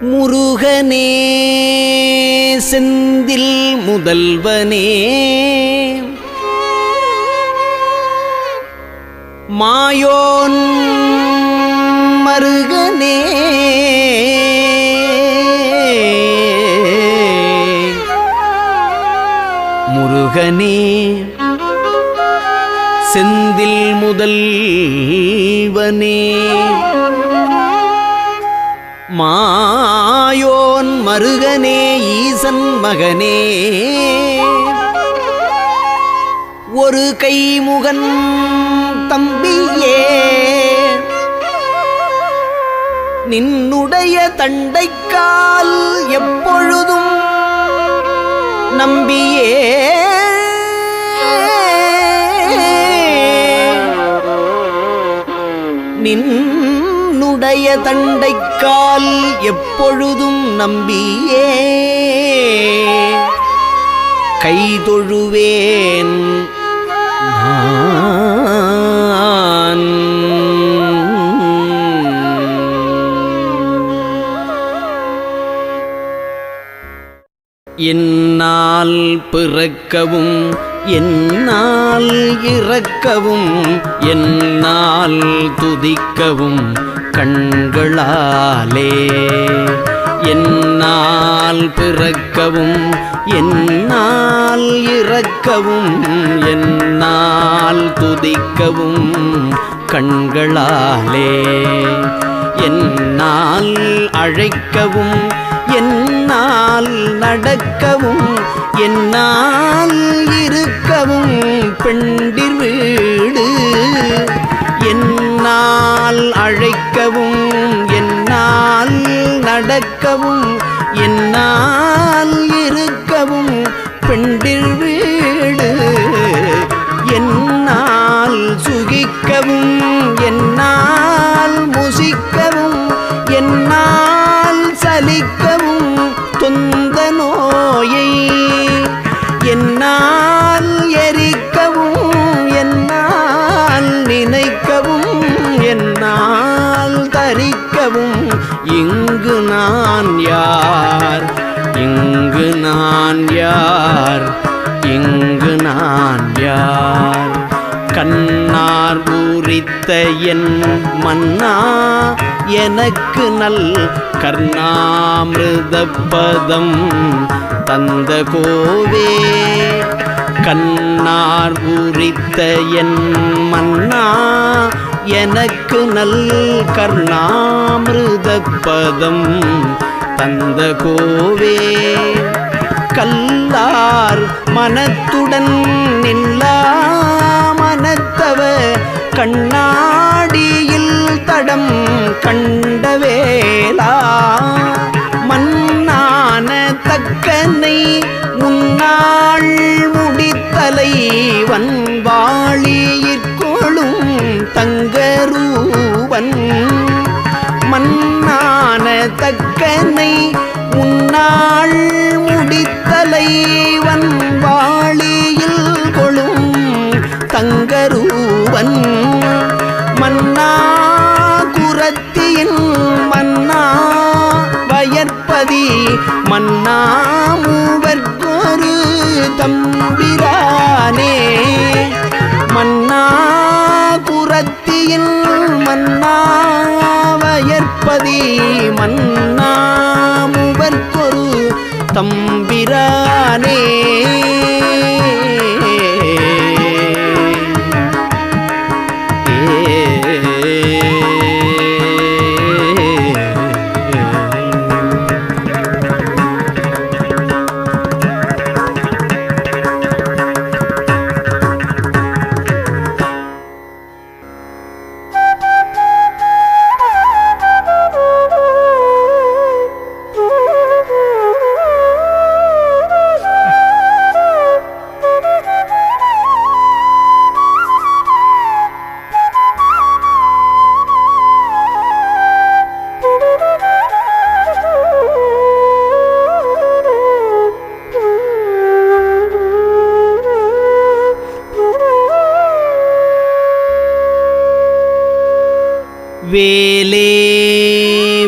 முருகனே செந்தில் முதல்வனே மாயோன் மருகனே முருகனே செந்தில் முதல்வனே மாயோன் மருகனே ஈசன் மகனே ஒரு கைமுகன் தம்பியே நின்னுடைய தண்டைக்கால் எப்பொழுதும் நம்பியே நின்னுடைய தண்டைக்கால் எப்பொழுதும் நம்பியே கைதொழுவேன் நான். என்னால் பிறக்கவும் என்னால் இறக்கவும் என்னால் துதிக்கவும் கண்களாலே என்னால் பிறக்கவும் என்னால் இறக்கவும் என்னால் துதிக்கவும் கண்களாலே என்னால் அழைக்கவும் என்னால் நடக்கவும் என்னால் இருக்கவும் பெண்டிர் வீடு என்னால் அழைக்கவும் என்னால் நடக்கவும் என்னால் இருக்கவும் பெண்டிர் வீடு என்னால் சுகிக்கவும் என்னால் முசிக்கவும் என்னால் சலிக்கவும் தொந்த நோயை என்னால் எரிக்கவும் என்னால் நினைக்கவும் என்னால் தரிக்கவும் இங்கு நான் யார் இங்கு நான் யார் இங்கு நான் யார் கண்ணார் பூரித்த என் மன்னா எனக்கு நல் கர்ணாமிருதப்பதம் தந்த கோவே கண்ணார் பூரித்த என் மன்னா எனக்கு நல் கர்ணாமிருதப்பதம் தந்த கோவே கல்லார் மனத்துடன் நில்லா மனத்தவ கண்ணாடியில் தடம் கண்டவேலா மன்னான தக்கனை முன்னாள் முடித்தலை வன்வாளியிற்கொளும் தங்கரூபன் மன்னான தக்கனை முன்னாள் முடித்தலை வன்வாளியில் கொளும் தங்கரூபன் மன்னா குரத்தியின் மன்னா வயற்பதி மன்னா மூவர்க்கொரு தம்பிரானே மன்னா குரத்தியின் மன்னா வயற்பதி மன்னா மூவர்க்கொரு தம்பிரானே வேலே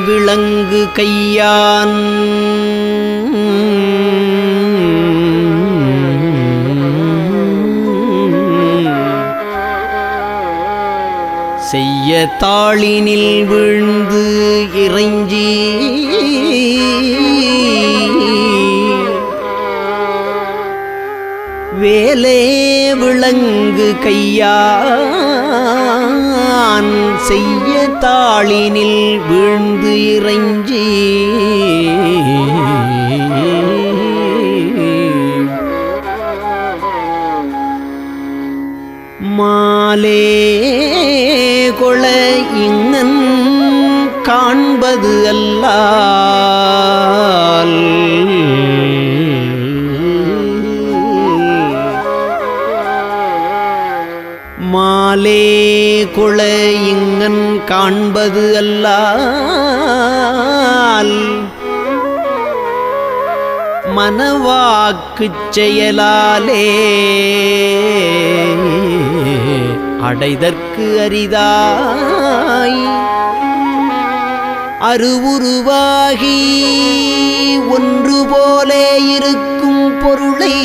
விள விளங்கு கையான் செய்ய தாளினில் வீழ்ந்து இறைஞ்சி வேலே விளங்கு கையான் செய்ய தாளினில் வீழ்ந்து இறைஞ்சி மாலே கொள இங்கன் காண்பது அல்லால் மாலே கொள இங்கன் காண்பது அல்லால் மனவாக்குச் செயலாலே அடைதற்கு அரிதாய் அருவுருவாகி ஒன்று போலே இருக்கும் பொருளை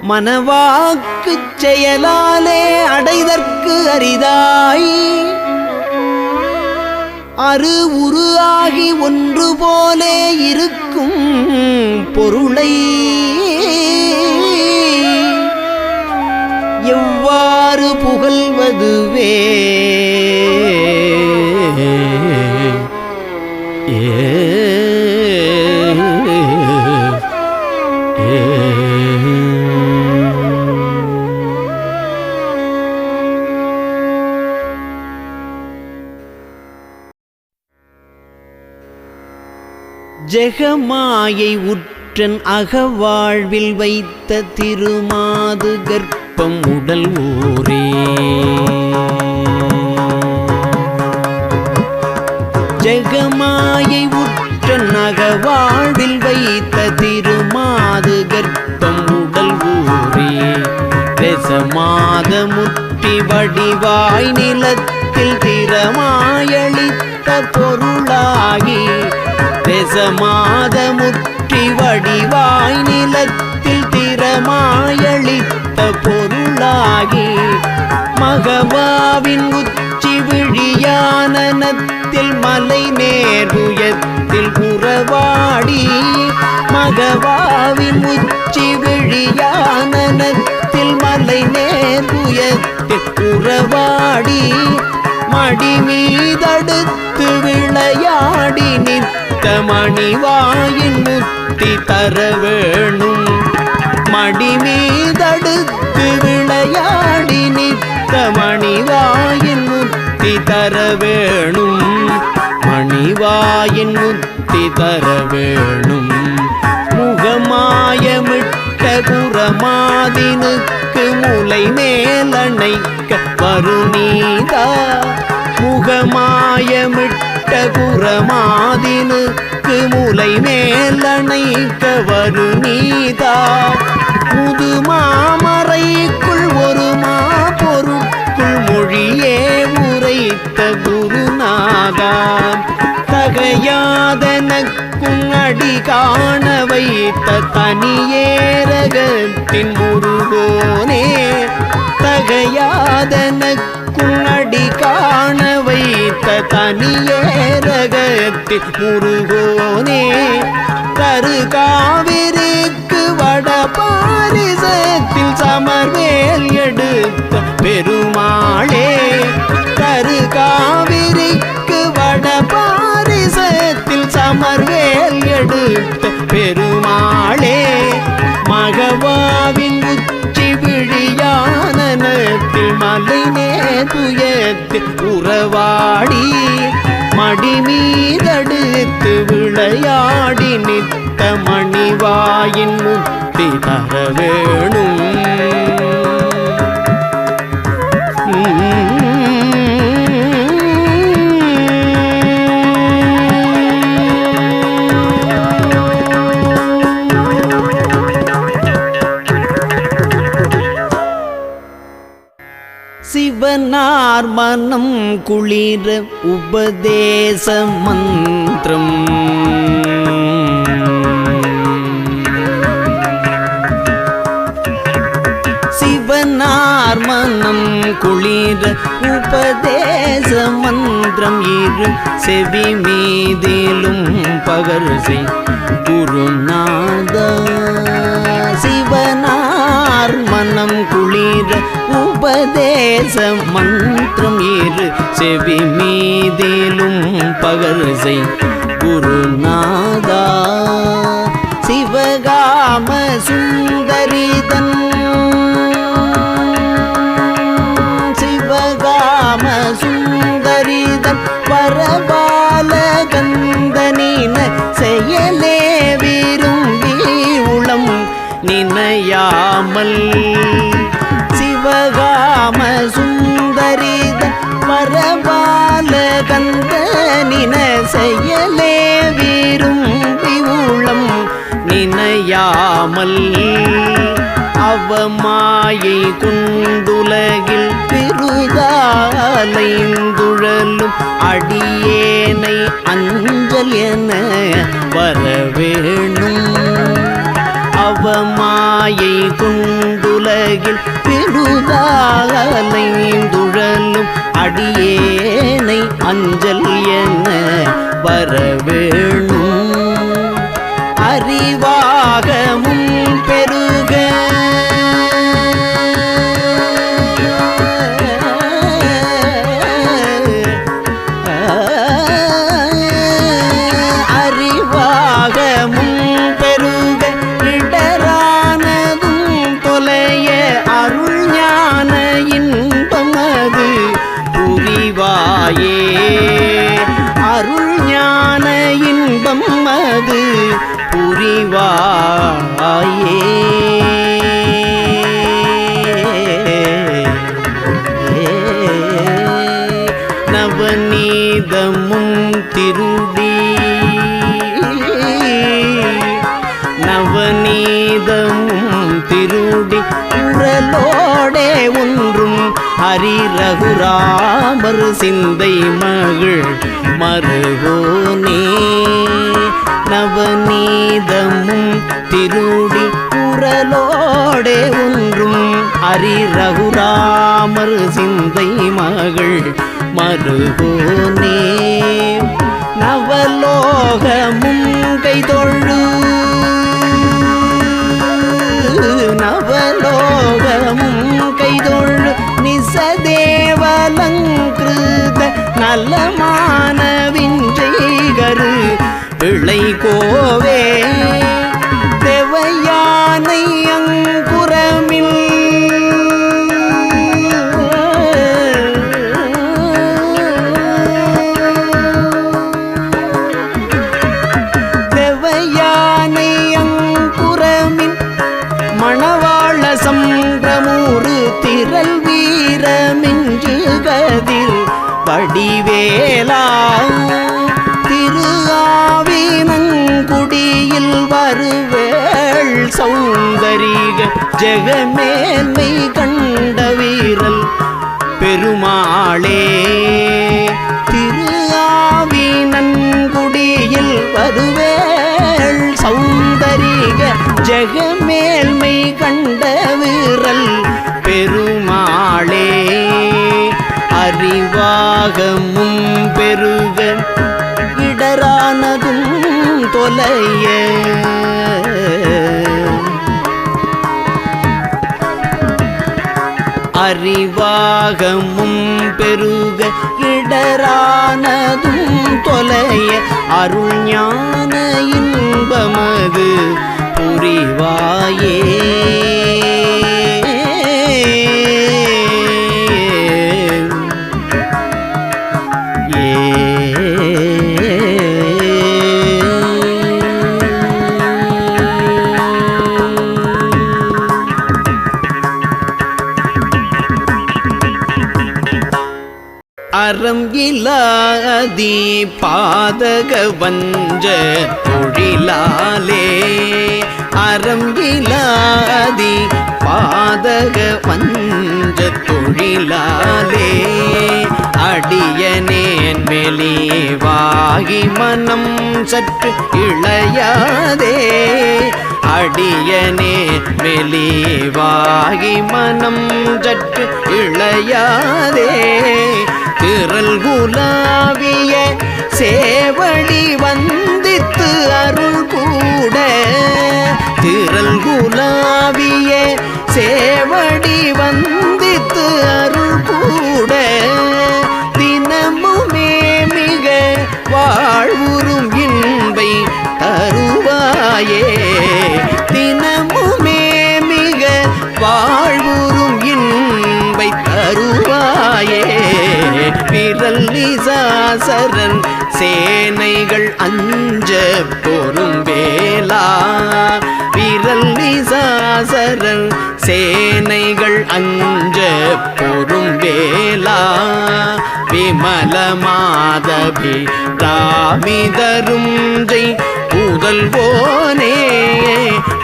மனவாக்குச் செயலாலே அடைதற்கு அரிதாய் அரு உரு ஆகி ஒன்று போலே இருக்கும் பொருளை எவ்வாறு புகழ்வதுவே ஜெகமாயை உற்றன் அகவாழ்வில் வைத்த திருமாது கர்ப்பம் உடல் ஊரே ஜெகமாயை உற்றன் அகவாழ்வில் வைத்த திருமாது கர்ப்பம் உடல் ஊரே ரசமாத முற்றி வடிவாய் நிலத்தில் திறமாயளித்த பொருளாகி ரசமாத முற்றி வடிவாய் நிலத்தில் திறமாயளித்த பொருளாகி மகவாவின் உச்சி விழியானனத்தில் மலை நேருயத்தில் உறவாடி மகவாவின் உச்சி விழியானனத்தில் மலை நேருயத்தில் உறவாடி மடி மீதடுத்து விளையாடி நித்த மணிவாயின் முத்தி தர வேணும் மடி மீதடுத்து விளையாடி நித்த மணிவாயின் முத்தி தர வேணும் மணிவாயின் முத்தி தர வேணும் முகமாயமிட்ட குரமாதினுக்கு முலை மேலணைக்க வருநீதா முகமாயமிட்ட குரமாதினுக்கு முலை மேலணைக்க வருநீதா முதுமாமறைக்குள் ஒரு பொருட்குள் மொழியே உரைத்த குருநாதா தகையாதனக்கும் அடி காண வைத்த தனியேரகத்தின் முருகோனே தகையாதனக்கும் அடி காண வைத்த தனியேரகத்தின் முருகோனே தரு காவிரிக்கு வட பாரிசத்தில் சமர்வேல் எடுத்த பெருமாளே தரு காவிரிக்கு வட பாரிசத்தில் சமர்வேல் எடுத்த பெருமாளே மகவாவின் உச்சி விழியானனத்தில் மலை நேதுயத்தில் உறவாடி மடி மீதடுத்து விளையாடி நித்த மணிவாயின் முத்தி தர வேணும் சிவனார் மனம் குளிர உபதேச மந்திரம் சிவனார் மனம் குளிர உபதேச மந்திரம் இரு செவி மீதிலும் பகர்சை குருநாதா சிவனார் மனம் குளிர உபதேச மந்திரம் இரு செவி மீதிலும் பகர்சை குருநாதா சிவகாம சுந்தரிதன் சிவகாம சுந்தரிதன் பரபால கந்தனின செயலே விரும்பி உளம் நினையாமல் சிவகாம சுந்தரிதன் பரபால கந்தனின செயலே விரும்பி உளம் நினையாமல் அவமாயை கொண்டுலகில் பெருதாலைந்துழலும் அடியேனை அஞ்சல் என வரவேணும் அவமாயை கொண்டுலகில் பெருதாலைந்துழலும் அடியேனை அஞ்சல் என வரவேணும் அறிவாகமும் பெருக அறிவாகமும் பெருக இடரானதும் தொலைய அருள் ஞான இன்பமது புரிவாயே அருள் ஞான இன்பம் அது புரிவாயே நவநீதமும் திருடி நவநீதமும் திருடி உரலோடே ஒன்றும் ஹரி ரகுராமர் சிந்தை மகள் மருகோனே நவநீதமும் திருடி உரலோடே ஒன்றும் ஹரி ரகுராமர் சிந்தை மகள் மருகோனே நவலோகமும் கைதொழு நவலோகமும் கைதொழு நிசதேவலங்கிருத நலமான விஞ்சைகரு பிள்ளை கோவே தேவயானை அங்குரமில் தேவயானை அங்குரமின் மணவாள சம்பிரமூரு திரள் வீரமின்று கதிர் வடிவேலா திரு ஆவினங்குடியில் வருவேள் சௌந்தரிக ஜெகமேன்மை கண்ட வீரல் பெருமாளே திரு ஆவினங்குடியில் வருவேள் சௌந்தரிக ஜெகமேல்மை கண்ட வீரல் பெருமாளே அறிவாகமும் பெருக இடரானதும் தொலைய அறிவாகமும் பெருக இடரானதும் தொலைய அருள் ஞான இன்பமது புரிவாயே அறம் இலாதி பாதக வஞ்ச தொழிலாலே அறம் இலாதி பாதக வஞ்ச தொழிலாலே அடியனேன் வெளிவாகி மனம் சற்று இளையாதே அடியனே வெளிவாகி மனம் சற்று இளையாதே திரள் குலாவிய சேவடி வந்தித்து அருள் கூட திரள் குலாவிய சேவடி வந்தித்து அருள் கூட தினமுமே மிக வாழ்வுறும் இன்பை தருவாயே தினமுமே மிக வாழ்வுறும் இன்பை தருவாயே விரல் நிசாசரன் சேனைகள் அஞ்ச பொறும் வேலா விரல் நிசாசரன் சேனைகள் அஞ்ச பொறும் வேலா விமல மாதவி ராமிதரும் ஜெய் புதல்வோனே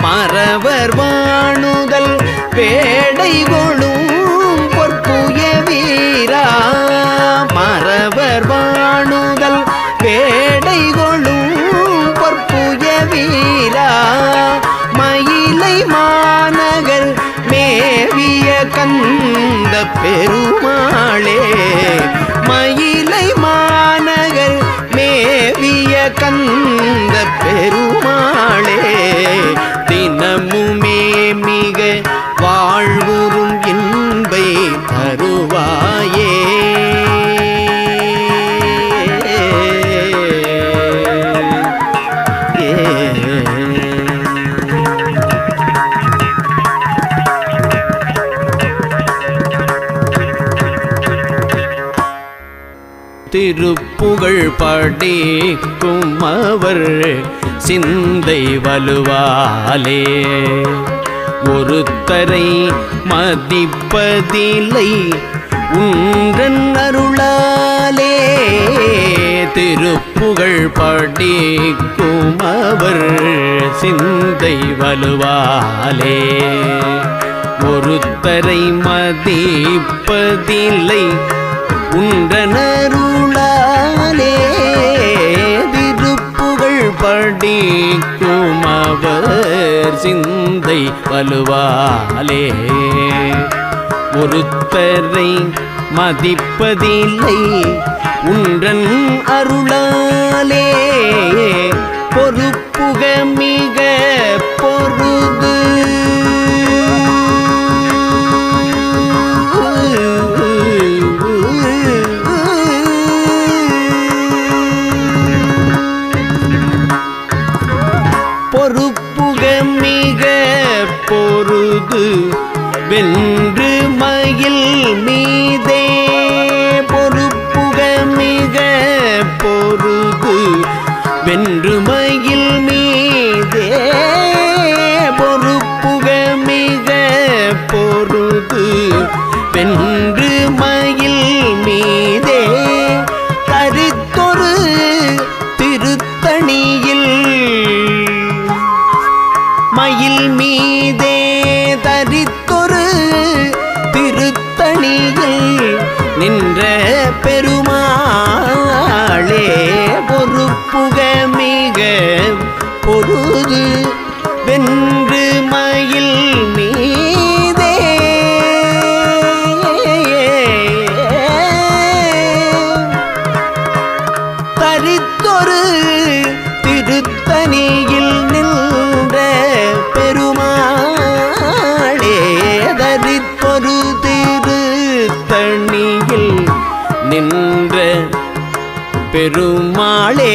மறவர் வாணுதல் பேடை கொளும் பொற்புய வீரா மறவர் வாணுதல் பேடை கொளும் பொற்புய வீரா மயிலை மாநகர் மேவிய கந்த பெருமாளே மயிலை மாநகர் மேவிய கந்த பெருமாளே தினமுமே மிக வாழ்வுறும் இன்பை தருவாயே திருப்புகழ் படிக்கும் அவர் சிந்தை வலுவாலே ஒருத்தரை மதிப்பதில்லை உன்றன் அருளாலே திருப்புகழ் படிக்கும் அவர் சிந்தை வலுவாலே ஒருத்தரை மதிப்பதில்லை உன்றனருளாலே திருப்புகழ் படிக்கும் அவர் சிந்தை வலுவாலே ஒருத்தரை மதிப்பதில்லை உன்றன் அருளாலே பொறுப்புக மிக பொருது பொறுப்புக மிக பொருது வென்று மயில் மீதே பொறுப்புக மிக பொருது வென்று மயில் மீதே பொறுப்புக மிக பொருது வென்று மயில் மீதே தரித்தொரு திருத்தணியில் மயில் மீதே தரித்தொரு திருத்தணியில் நின்ற பெருமாளே பொறுப்புக மிக பொருது வென்று மயில் மீதே தரித்தொரு திருத்தணியில் நின்ற பெருமாளே தரித்தொரு திருத்தணியில் நின்ற பெருமாளே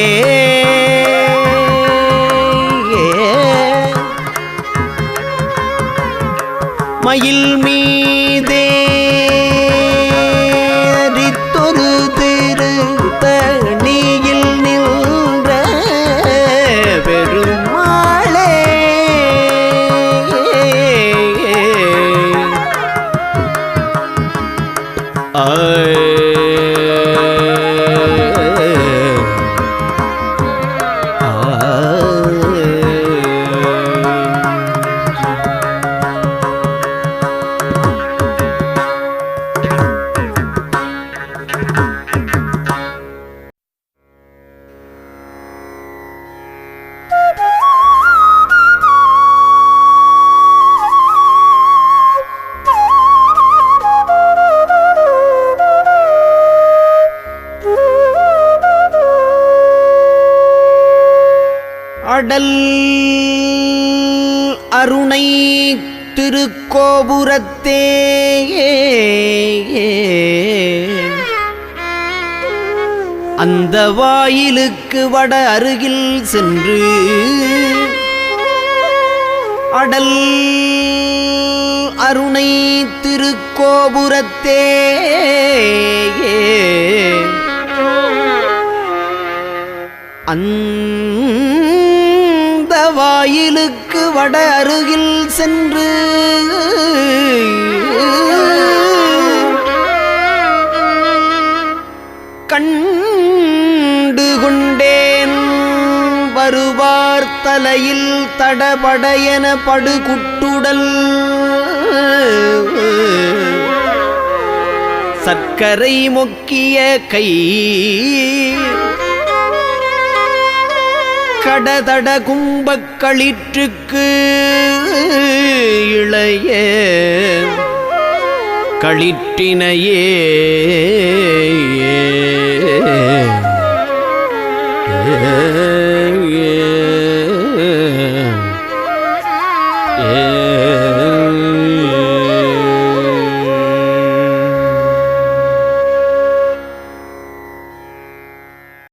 மயில் மீதே தரித்தொரு திருத்தணியில் நின்ற பெருமாளே அடல் அருணை திருக்கோபுரத்தே அந்த வாயிலுக்கு வட அருகில் சென்று அடல் அருணை திருக்கோபுரத்தே அந்த வாயிலுக்கு வட அருகில் சென்று கண்டு கொண்டேன் வருவார் தலையில் தடபடையன படுகுட்டுடல் சர்க்கரை மொக்கிய கை கடதட கும்பக்களிற்றுக்கு இளைய களிற்றினையே ஏ